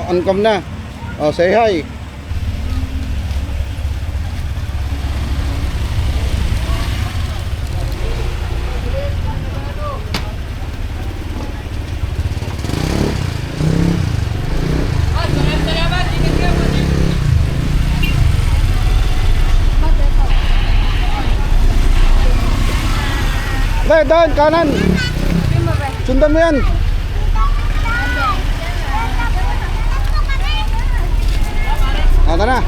on cam na. Oh, say hi. Be, doon, kanan. Sundan mo yan. Ata na.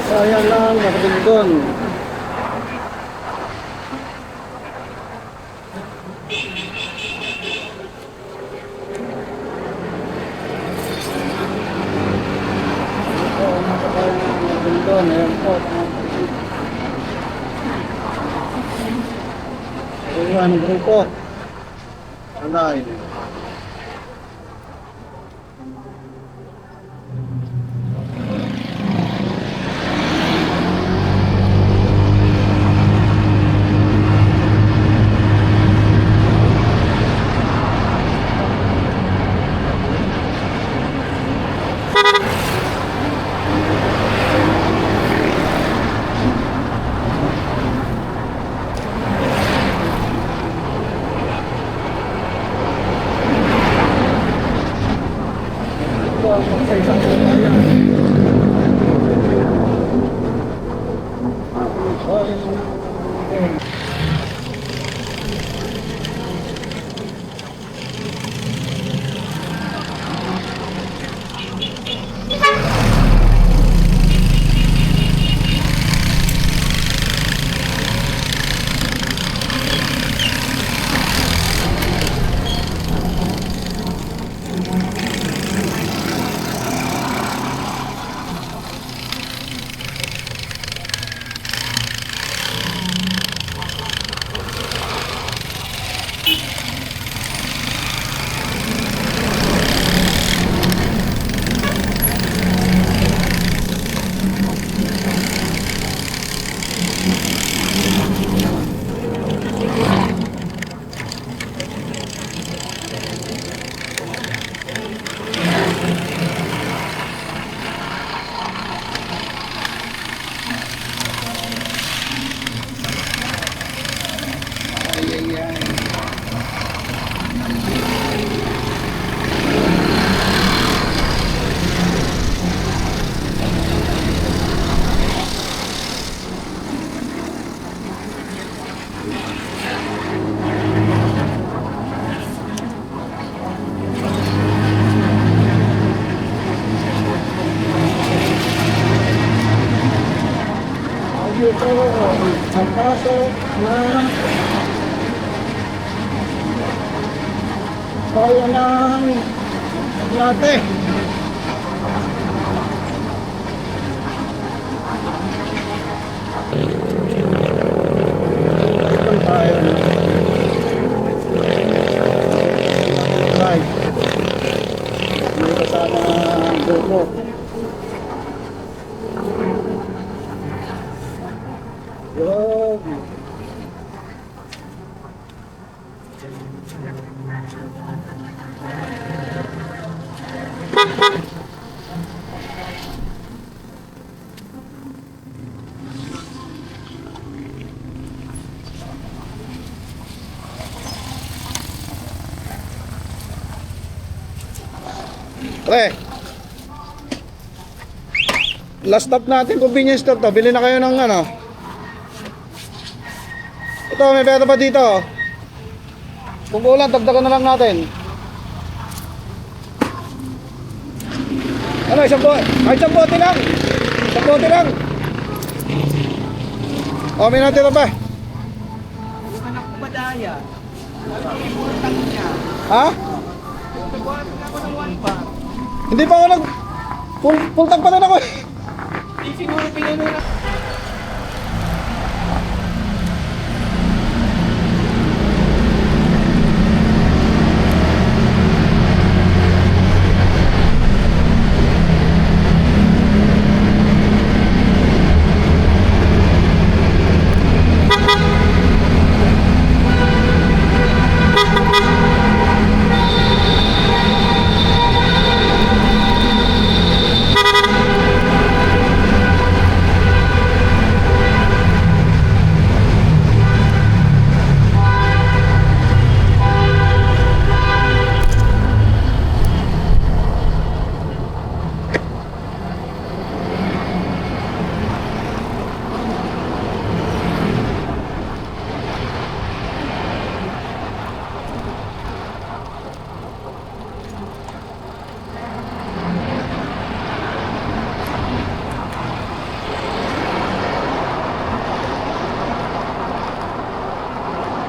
Sayang lang, nakatulgon. Ayan po. Ayan, grupo. Alay. Dito, ang pasok na bayan ng Late. Ito tayo. grupo. Yun. Pre, last stop natin, convenience store to. Bili na kayo ng ano. Ito, may pera pa dito. Kung ulan, dagdagan na lang natin. Ano, isang bote lang. Isang bote lang. O, may natin na ba? Yung anak ko ba daya? Ang importante niya. Ha? Nagbuhat na ako ng 1 bar. Hindi pa ako full tank pa na ako eh. Di siguro pinano na.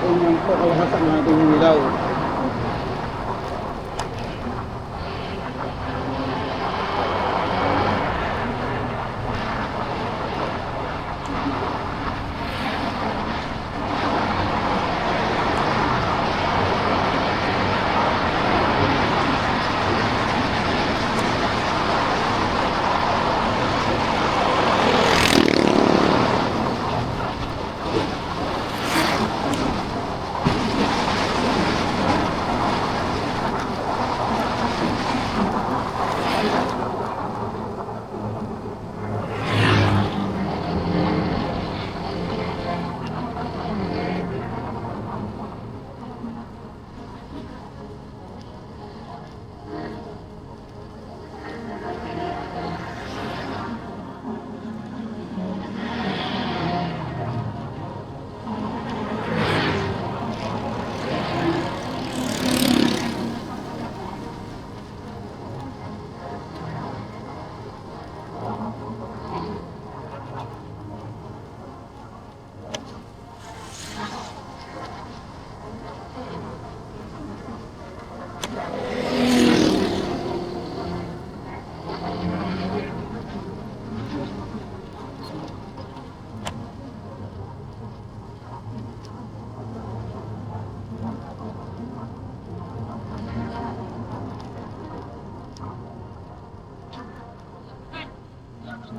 Ganyan po, kalahatan natin yung ilaw.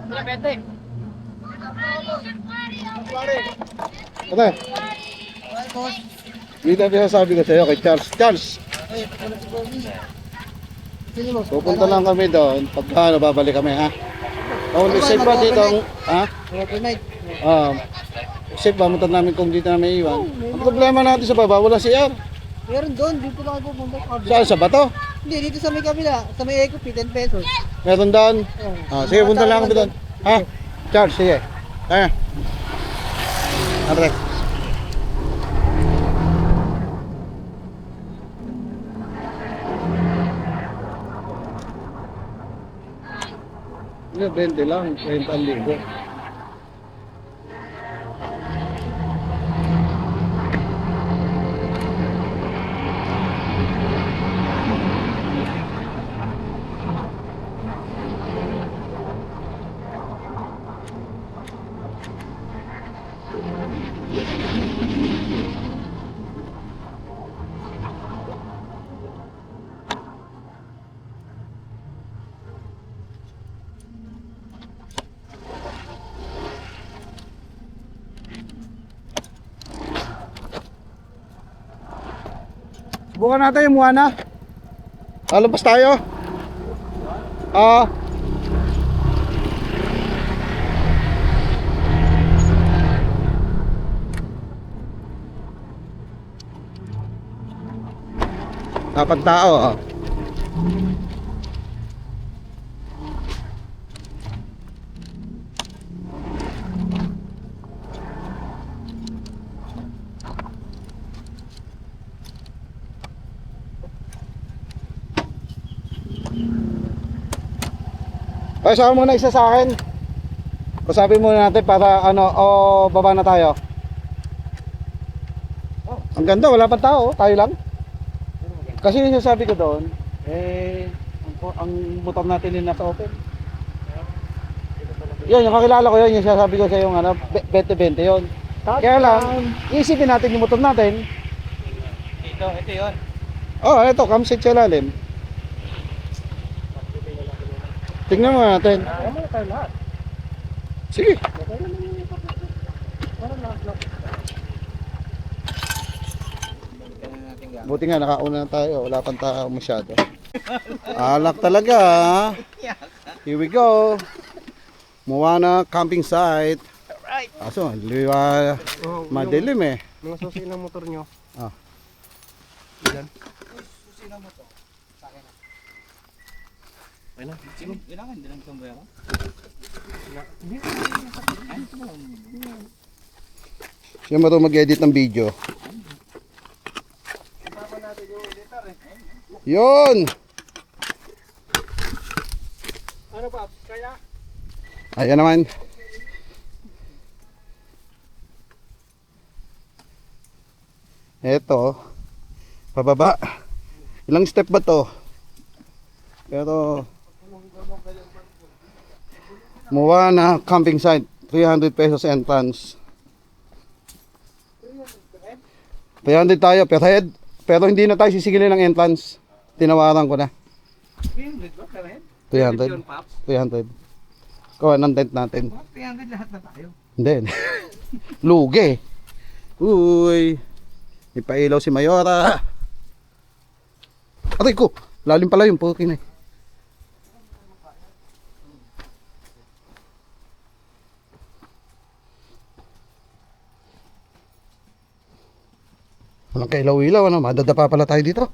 Wala, pwede. Ate, dito ang sasabi ko sa'yo kay Charles. Charles, pupunta lang kami doon. Pagka babalik kami, ha? Only safe ba dito? Ha? Safe ba? Mutan namin kung dito na may iwan. Ang problema natin sa baba, wala CR. Meron doon, dito lang ako pumunta. Saan? Sa bato? Hindi, dito sa may kabila. Sa may Eco, 10 pesos. Meron doon? Sige, punta lang kami doon. Ha? Charles, sige. Kaya. Andre. Hindi, 20 lang. 20,000. Subukan natin yung Moana. Lalabas tayo. Dapat tao. Ay, saka muna isa sa akin. Usapin muna natin para baba na tayo. Ang ganda, wala pa tao, tayo lang. Kasi yung sasabi ko doon, ang motor natin din nasa open. Yun, yung kakilala ko yun, yung sasabi ko sa yung 20-20 yun. Kaya lang, iisipin natin yung motor natin. Ito yun. Ito, camset sa lalim. Tingnan mo natin. Ayaw na tayo lahat. Sige. Buti nga, nakauna na tayo. Wala pang tao masyado. Alak talaga. Here we go. Moana camping site. Alright. Aso, madilim eh. Mga susi ng motor nyo. Yan. Susi ng motor. Sa akin na. Wala. Kailangan din ang sombrero. Siya ba ito mag-edit ng video? Yun! Ano pa? Kaya? Ayan naman. Eto. Pababa. Ilang step ba to? Pero Moana camping site, 300 pesos entrance. 300 tayo per head, pero hindi na tayo sisigilin ng entrance. Tinawaran ko na. 300 ba? 300. 300. Kuha ng tent natin. 300 lahat na tayo. Hindi. Lugi. Uy. Ipailaw si Mayora. Aray ko. Lalim pala yung pukin eh. Walang kailaw-ilaw, madadapa pala tayo dito.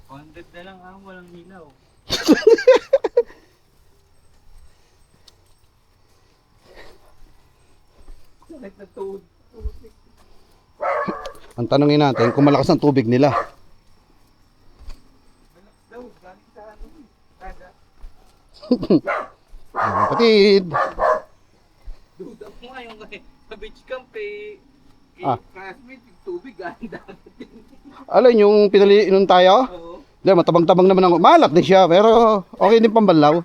100 na lang walang ilaw. Sakit na tuhod. Ang tanongin natin kung malakas ang tubig nila. Daw, galing sa ano. Kada. Kapatid. Duda ko nga yung sa beach camp classmate, yung tubig galing dagat. Alin yung pinaliinom tayo? Oo. Hindi, matabang-tabang naman ang malat din siya, pero okay din pambanlaw.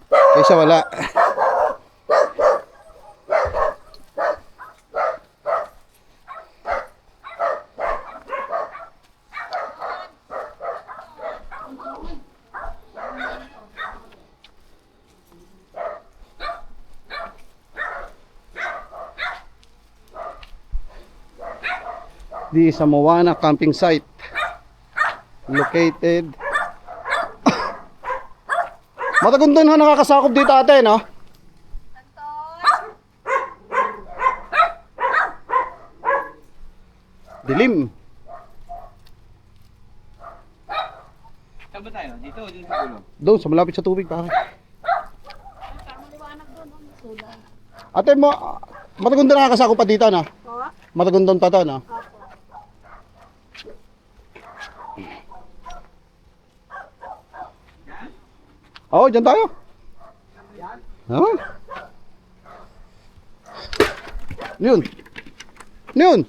Kaysa wala. Di sa Moana camping site located Matagundon ha nakakasakop dito ate no? Dilim. Saan ba tayo? Dito o dun sa gulo? Doon sa malapit sa tubig pare. Ate mo Matagundon nakakasakop pa dito no? Matagundon pa to no? Oo, dyan tayo. Ha? Yun. Yun.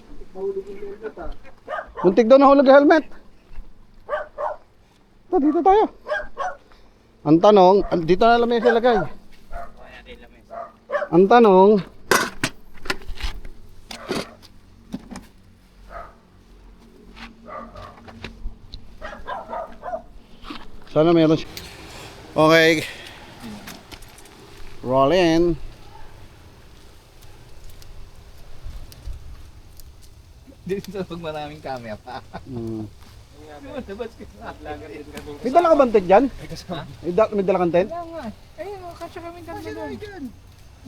Muntik daw nahulog ang helmet. Dito tayo. Ang tanong, dito na lamesa ilagay. Ang tanong, sana meron siya. Okay. Roll in. Dito sa pag maraming camera. Mm. Labas ka na. May dala ka bang tent dyan? Ha? May dala kang tent? Wala nga. Ayun, kasya kami doon.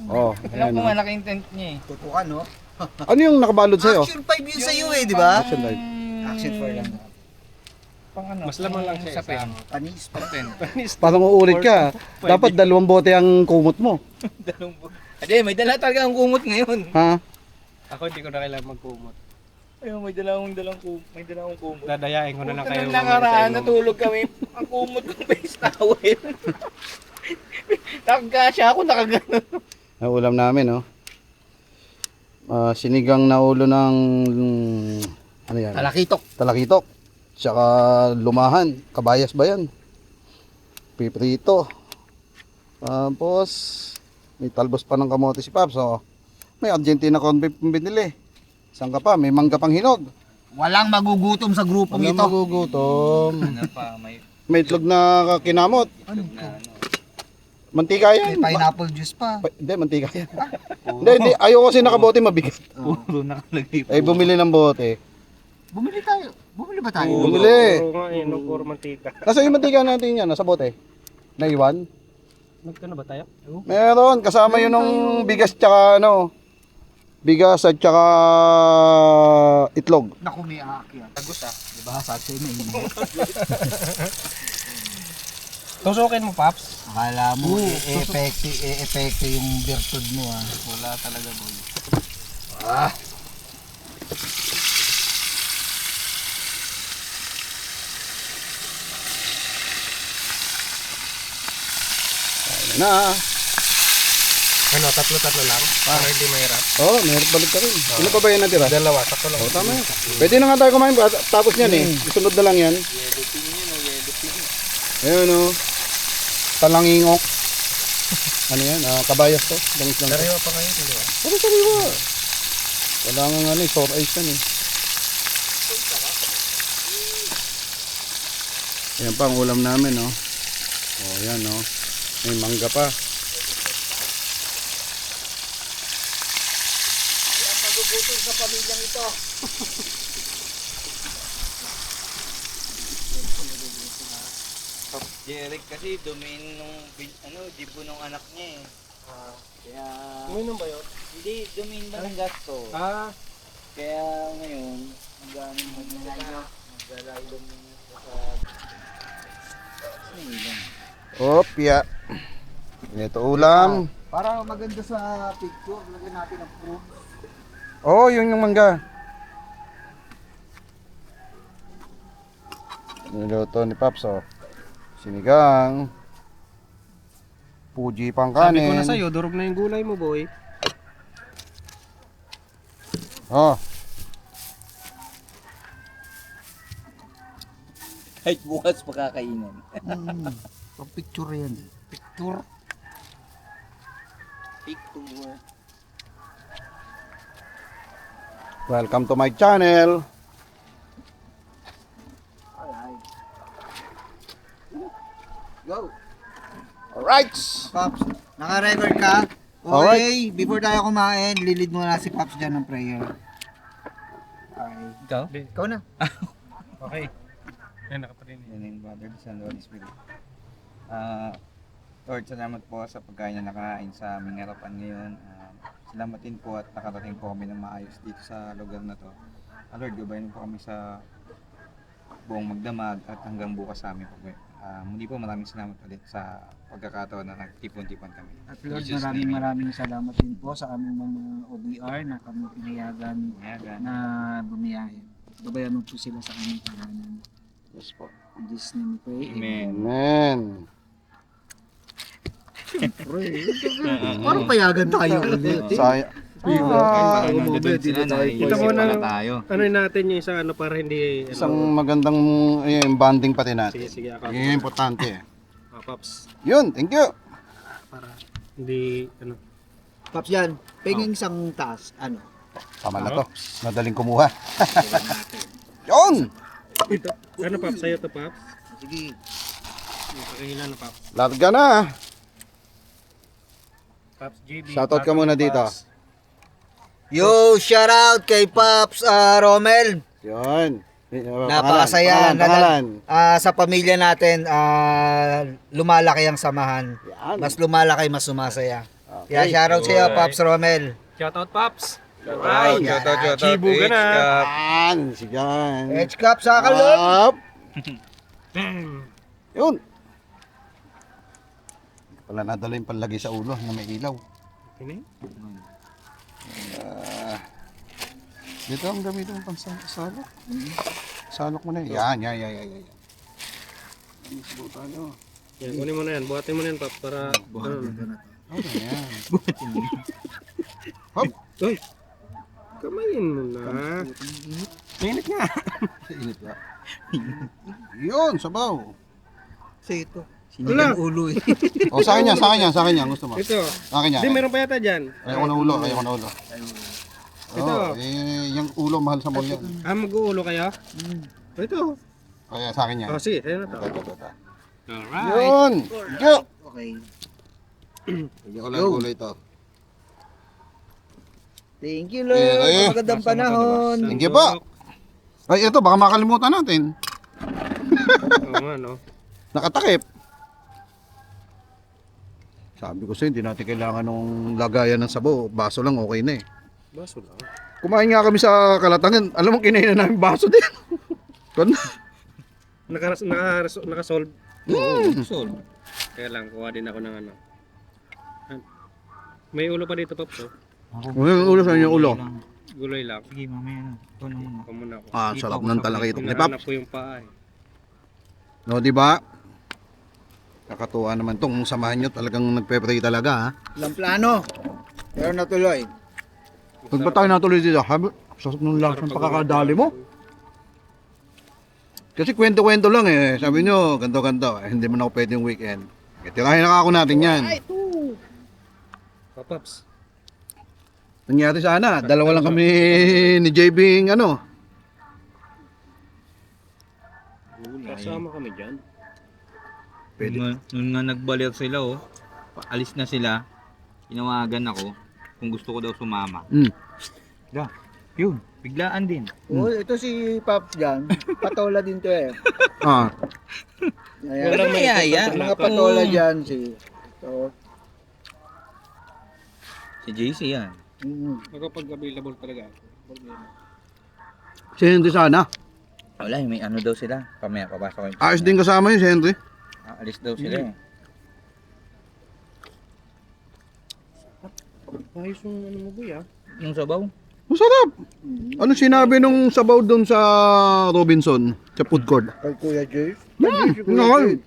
Oo. Alam ko malaki yung tent niya eh. Tutukan, no? Ano yung nakabalod sa'yo? Action 5 yun sa'yo eh, di ba? Action light. Action 4 lang. Pang ano? Mas lamang lang siya sa pen. Panis pa. Pen. Parang uulit ka. Dapat 2 bote ang kumot mo. Dalawang buwan. Ade, may dala talaga ang kumot ngayon. Ha? Ako hindi ko na kailangan magkumot. Ayun, may dalawang kumot. Dadayain ko na lang kayo. Nung nakaraan, natulog kami. Ang kumot ng face towel. Nakagkasya ako, nakagano. Ang ulam namin, no? Sinigang na ulo ng... Ano yan? Talakitok. Talakitok. Tsaka lumahan. Kabayas ba yan? Piprito. Tapos, may talbos pa ng kamote si Paps. So, may Argentina corn beef binili. Saan ka pa? May mangga pang hinog. Walang magugutom sa grupong Walang ito. magugutom. Ano pa, may May itlog na kinamot. Ano na ano. Mantika May yan. pineapple juice pa. Hindi, mantika yan. Hindi. Ayoko kasi nakabote mabigat. Puro nakalagay po. Ay, bumili ng bote. Bumili tayo. Bumili ba tayo? Bumili. Puro nga eh, no, puro mantika. Nasa yung mantika natin yan, nasa bote. Naiwan. Nagkano ba tayo? Meron, kasama yun ng bigas tsaka ano. Bigas at tsaka itlog. Naku, may aakyat. Tagus ah. Diba? Sabi na yun. Tusukin mo, Paps. Akala mo, e-epekto yung virtud mo ah. Wala talaga boy. Ayun na. Ano, tatlo-tatlo lang? Para hindi mahirap. Oh, meron balik ka rin. Ano pa ba yan natira? Dalawa, tatlo lang. Oh, tama yan. Pwede na nga tayo kumain. Tapos yan eh. Isunod na lang yan. Yellow pin yun o yellow pin. Ayun o. Talangingok. Ano yan? Kabayas to. Langis lang to. Dariwa pa kayo, di ba? Pero sariwa. Wala nga ano eh. Sore eyes yan eh. Ayan pa ang ulam namin, no? Oh, yan, no? May mangga pa. Magugutom sa pamilyang ito. Jeric kasi domain nung jibo nung anak niya eh. Kaya Uminom ba yun? hindi domain ba ng gasto. Kaya ngayon hanggang maglalay lang sa sinigang. Opya. Ito ulam. Para maganda sa picture, lagyan natin ang fruit. Oh, yun yung mangga. Niluto ni Paps, oh. Sinigang. Puji pang Sabi ko kanin. na sa'yo, durog na yung gulay mo, boy. Oh, Kahit bukas pagkakainan. Pag picture yan. Picture. Picture. welcome to my channel. Alright. Go. Alright. Pops, naka-record ka? Okay, Alright. before tayo kumain, lilid muna si Pops dyan ng prayer. Okay. Ikaw? Ikaw na. Okay. Yan, nakaparinig. In the name of the Father, the Son, and the Holy Spirit. Lord, salamat po sa pagkain na nakain sa aming harapan ngayon. Salamat din po at nakarating po kami ng maayos dito sa lugar na to. Lord, gabayan po kami sa buong magdamag at hanggang bukas sa amin po. Muli po maraming salamat ulit sa pagkakataon na nagtipon-tipon kami. At Lord, Jesus' name. maraming salamat din po sa aming mga OBR na kami pinayagan Ayan. na bumiyahe. Gabayan mo po sila sa aming tahanan. Yes po. In Jesus' name we pray. Amen. Amen. Parang payagan tayo ulit. Saya. Kita mo na tayo. ano natin yung isang ano para hindi... Isang magandang bonding pati natin. Sige, ako. Yun yung importante eh. Paps. Yun, thank you. Para hindi, ano. Pops yan, penging isang taas. Ano? Tama na to. Madaling kumuha. Yun! Ito. Ano, Paps? Sa'yo to, Paps? Sige. Pakahilan na, Paps. Larga na. Paps JB. Shoutout ka muna dito. Yo, shout out kay Pops Romel. Yun. Napakasaya. Pangalan. Sa pamilya natin, lumalaki ang samahan. Yan. Mas lumalaki, mas sumasaya. Okay. Kaya shout out sa iyo, Pops Romel. Shoutout, Paps. Alright, shoutout. Chibu ka na. Yan. Sigan. Edge Cup sa kalon. Up. Yun. Pala nadala yung panlagay sa ulo na may ilaw. Ini? Dito ang gamitin mo pang salok. Salok mo na yan. Yan. Ang subutan nyo. Yan, kunin mo na yan. Buhatin mo na yan, Paps, para... Okay, yan. Hop. Uy! Kamayin mo na. Mainit nga. Init lang. Yun, sabaw. Kasi ito, Wala. sinigang ulo eh. O, sa akin yan. Gusto mo? Ito. Sa akin yan. Hindi, meron pa yata dyan. Ayoko na ulo. Ito. Oh, yung ulo mahal sa mall yan. Mag-uulo kayo? Ito. Kaya sa akin yan. Oh, sige. Sa'yo na to. Ito. Alright. Yun. Yo. Okay. Hindi ko lang ulo ito. Thank you, Lord. Eh, Magandang panahon. Thank you po. Ay, ito, baka makalimutan natin. Oo nga, no? Nakatakip. Sabi ko sa'yo, hindi natin kailangan ng lagayan ng sabaw. Baso lang, okay na eh. Baso lang. Kumain nga kami sa Kalatangan. Alam mo, kinain na namin baso din. Nakasolve. Solve. Kaya lang, kuha din ako ng ano. May ulo pa dito, Paps, oh. Yung ulo sa inyo, ulo. Guloy lang. Sige, mamaya na. Ito na muna. Ito muna ako. Sarap ng talakito ni Hinahanap Paps. ko yung paa, eh. No, di ba? Kakatuwa naman tong samahan nyo. Talagang nagpe-pray talaga, ha? Walang plano. Pero natuloy. Pag ba tayo natuloy dito? Sasap ng lakas ng pakakadali mo. Kasi kwento-kwento lang eh. Sabi nyo, ganto-ganto. Hindi man ako pwedeng weekend. Tirahin na ako natin yan. Paps. Nangyari sana, dalawa lang kami ni JB ano. Kasama kami dyan. Pwede. Nung nga nagbaliw sila, alis na sila, tinawagan ako kung gusto ko daw sumama. Yun, biglaan din. Oh, ito si Pops dyan. Patola din to eh. Ah, Ayan. Walang may Mayaya. Mga patola dyan si... So, Si JC yan. Nakapag-available talaga. si Henry sana. Wala, may ano daw sila. Pamaya papasok ko yung... Ayos din kasama yun si Henry. Alis daw sila eh. Ayos yung ano mo, boy, ah. Yung sabaw. Masarap. Ano sinabi nung sabaw doon sa Robinson, sa food court? kay Kuya Jay. Nakal.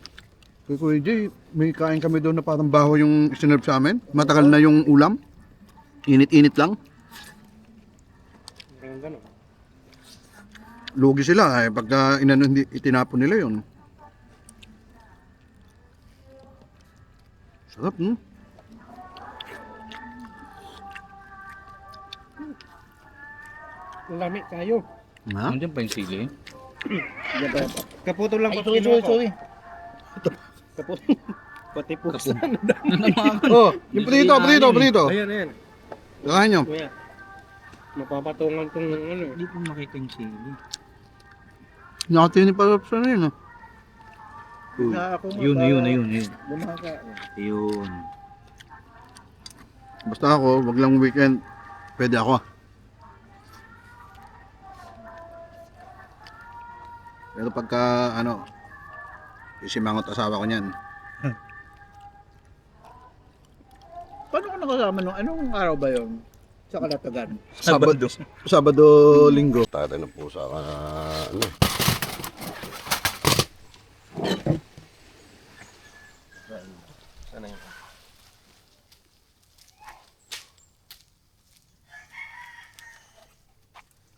Kay Kuya Jay, may kain kami doon na parang baho yung sinerve sa amin. Matagal na yung ulam. Init-init lang. Parang gano'n. Lugi sila eh, pagka hindi itinapon nila yun. Sarap, no? Lami kayo. Ha? Nandiyan pa yung sili. Kaputol lang Ay, pa sorry. Kaputol. Pati pusa. Oh, yung prito. Ayan. Kakain nyo. Kuya. Mapapatungan kong ano. Hindi ko makita yung sili. Nakatini pa sa rin, no? Yun. Lumaka. Yun. Basta ako, wag lang weekend. Pwede ako. Pero pagka, isimangot asawa ko niyan. Paano ka nakasama nung anong araw ba yun? Sa Kalatagan. Sabado, linggo. Tatay ng pusa ka, Sana yun.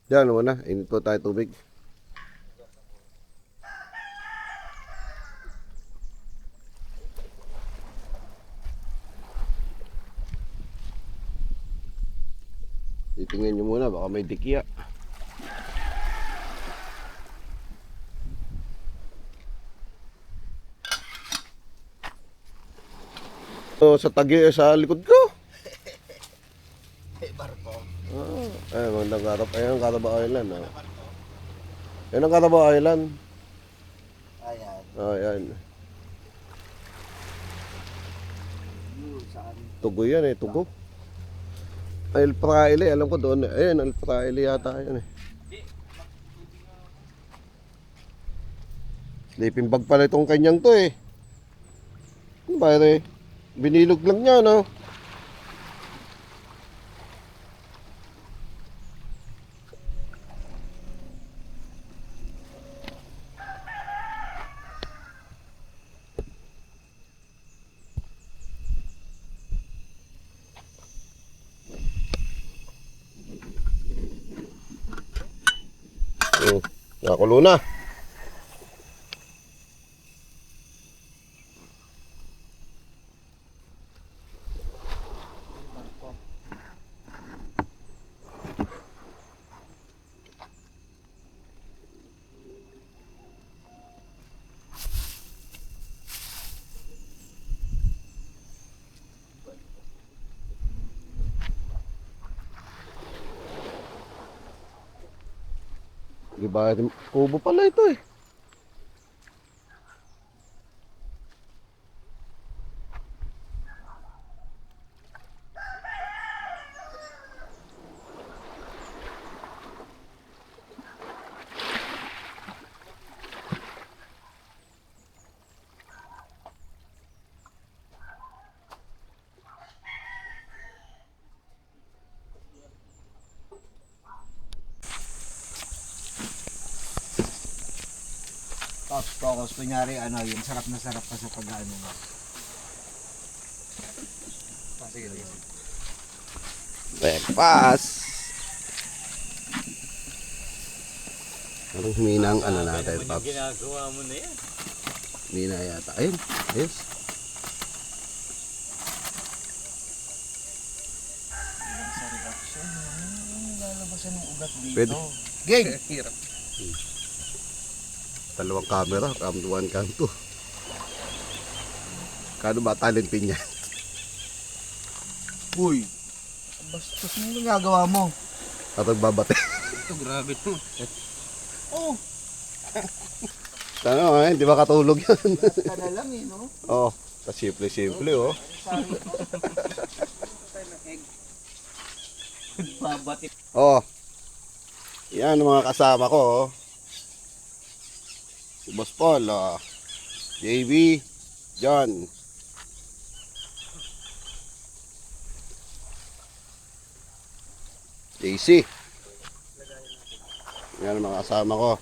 Diyan muna, init po tayo tubig. Titingnan nyo muna, baka may dikya. So, sa tagi sa likod ko. Barko. Ah. Magandang Carabao. Ayan ang Carabao Island. Oh. Ayan ang Carabao Island. Ayan. Oh, ayan. Saan? Tugo yan eh, tugo. El Fraile, alam ko doon. Ayan, El Fraile yata yan eh. Sleeping bag pala itong kanyang to eh. Ano ba rin? Binilog lang niya, no? Nakakulo na. Diba, kubo pala ito eh. Tapos focus, kunyari ano, yung sarap na sarap ka sa pag-ano mo. Breakfast. Parang humina ang ano natin, Pops. Ginagawa mo na yan. Humina yata. Ayun, ayos. Lalabasan ng ugat dito. Pwede. Game! Dalawang camera, cam 1, cam 2. Kano ba talentin niya? Uy! Bastos mo yung nagagawa mo. At nagbabate. Ito, grabe to. Oh! Ano eh, di ba katulog yun? Ka na lang eh, no? Oo, simple-simple oh. Babati. Oh. Yan ang mga kasama ko oh. Si Boss Paul, oh. JB, John. JC. Yan ang mga kasama ko.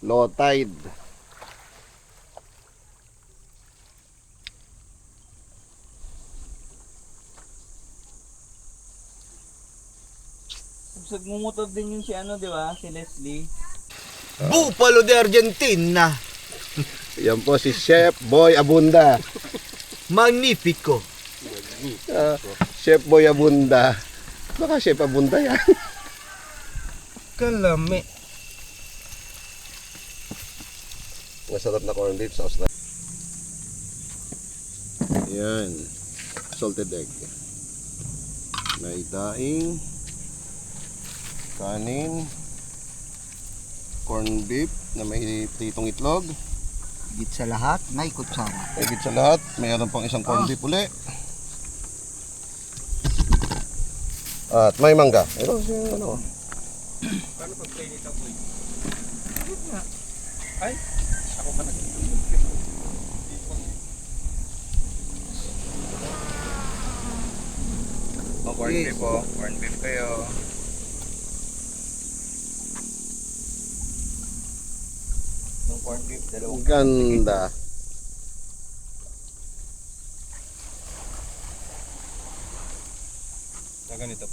Low tide. Nagmumutot din yun si ano, di ba? Si Leslie. Bupalo de Argentina! Yan po si Chef Boy Abunda. Magnifico! Chef Boy Abunda. Baka Chef Abunda yan. Kalami. Masarap na corned beef sauce na. Yan. Salted egg. May daing. Kanin. Corned beef na may pritong itlog. Higit sa lahat, may kutsara. Higit sa lahat, mayroon pang isang corned beef uli. At may mangga. Ito kasi ano. Paano pag-play nito, boy? Ay, ako pa nag O, corn beef po. Corn beef kayo. Yung corn beef, dalawang Ganda.